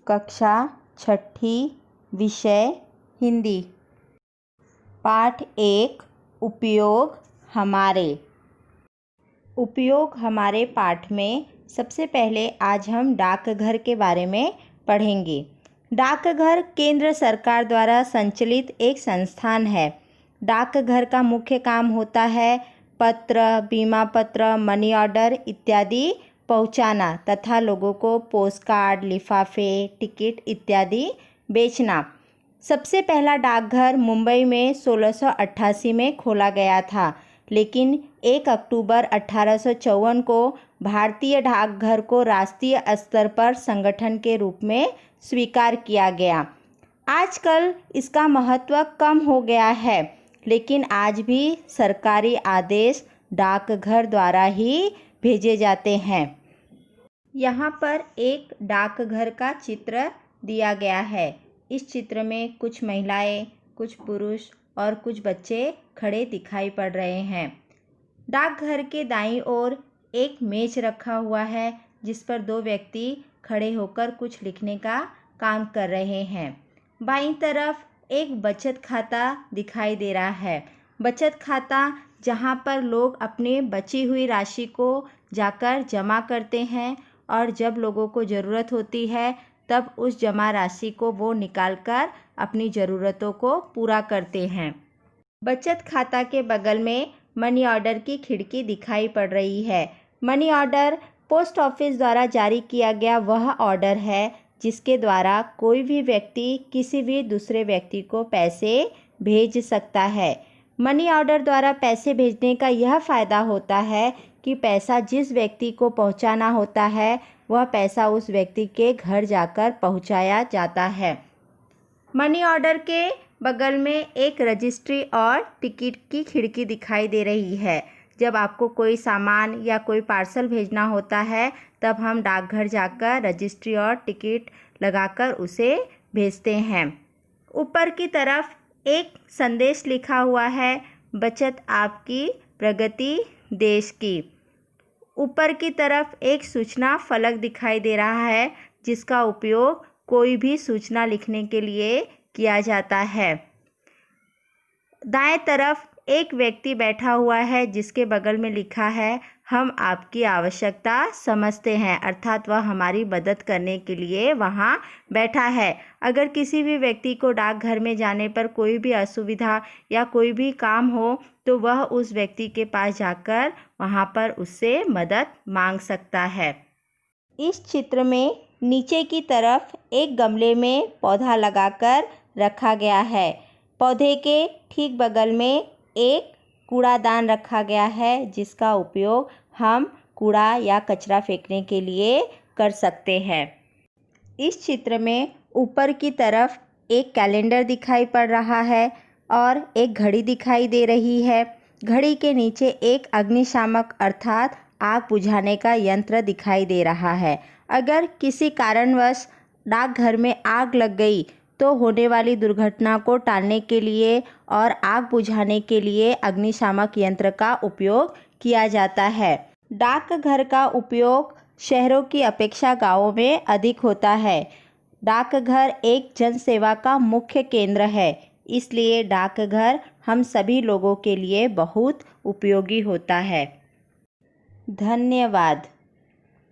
कक्षा छठी, विषय हिंदी। पाठ 1 उपयोग हमारे। उपयोग हमारे पाठ में सबसे पहले आज हम डाकघर के बारे में पढ़ेंगे। डाकघर केंद्र सरकार द्वारा संचालित एक संस्थान है। डाकघर का मुख्य काम होता है पत्र, बीमा पत्र, मनी ऑर्डर इत्यादि पहुंचाना तथा लोगों को पोस्ट कार्ड, लिफाफे, टिकट इत्यादि बेचना। सबसे पहला डाकघर मुंबई में 1688 में खोला गया था, लेकिन 1 अक्टूबर 1854 को भारतीय डाकघर को राष्ट्रीय स्तर पर संगठन के रूप में स्वीकार किया गया। आजकल इसका महत्व कम हो गया है, लेकिन आज भी सरकारी आदेश डाकघर द्वारा ही भेजे जाते हैं। यहाँ पर एक डाकघर का चित्र दिया गया है। इस चित्र में कुछ महिलाएं, कुछ पुरुष और कुछ बच्चे खड़े दिखाई पड़ रहे हैं। डाकघर के दाईं ओर एक मेज रखा हुआ है, जिस पर 2 व्यक्ति खड़े होकर कुछ लिखने का काम कर रहे हैं। बाईं तरफ एक बचत खाता दिखाई दे रहा है। बचत खाता जहां पर लोग अपने बची हुई राशि को जाकर जमा करते हैं और जब लोगों को ज़रूरत होती है तब उस जमा राशि को वो निकालकर अपनी ज़रूरतों को पूरा करते हैं। बचत खाता के बगल में मनी ऑर्डर की खिड़की दिखाई पड़ रही है। मनी ऑर्डर पोस्ट ऑफिस द्वारा जारी किया गया वह ऑर्डर है जिसके द्वारा कोई भी व्यक्ति किसी भी दूसरे व्यक्ति को पैसे भेज सकता है। मनी ऑर्डर द्वारा पैसे भेजने का यह फ़ायदा होता है कि पैसा जिस व्यक्ति को पहुंचाना होता है वह पैसा उस व्यक्ति के घर जाकर पहुंचाया जाता है। मनी ऑर्डर के बगल में एक रजिस्ट्री और टिकट की खिड़की दिखाई दे रही है। जब आपको कोई सामान या कोई पार्सल भेजना होता है तब हम डाकघर जाकर रजिस्ट्री और टिकट लगाकर उसे भेजते हैं। ऊपर की तरफ एक संदेश लिखा हुआ है, बचत आपकी प्रगति देश की। ऊपर की तरफ एक सूचना फलक दिखाई दे रहा है जिसका उपयोग कोई भी सूचना लिखने के लिए किया जाता है। दाएं तरफ एक व्यक्ति बैठा हुआ है जिसके बगल में लिखा है, हम आपकी आवश्यकता समझते हैं, अर्थात वह हमारी मदद करने के लिए वहाँ बैठा है। अगर किसी भी व्यक्ति को डाकघर में जाने पर कोई भी असुविधा या कोई भी काम हो तो वह उस व्यक्ति के पास जाकर वहाँ पर उससे मदद मांग सकता है। इस चित्र में नीचे की तरफ एक गमले में पौधा लगाकर रखा गया है। पौधे के ठीक बगल में एक कूड़ादान रखा गया है जिसका उपयोग हम कूड़ा या कचरा फेंकने के लिए कर सकते हैं। इस चित्र में ऊपर की तरफ एक कैलेंडर दिखाई पड़ रहा है और एक घड़ी दिखाई दे रही है। घड़ी के नीचे एक अग्निशामक अर्थात आग बुझाने का यंत्र दिखाई दे रहा है। अगर किसी कारणवश डाकघर में आग लग गई तो होने वाली दुर्घटना को टालने के लिए और आग बुझाने के लिए अग्निशामक यंत्र का उपयोग किया जाता है। डाकघर का उपयोग शहरों की अपेक्षा गांवों में अधिक होता है। डाकघर एक जनसेवा का मुख्य केंद्र है, इसलिए डाकघर हम सभी लोगों के लिए बहुत उपयोगी होता है। धन्यवाद।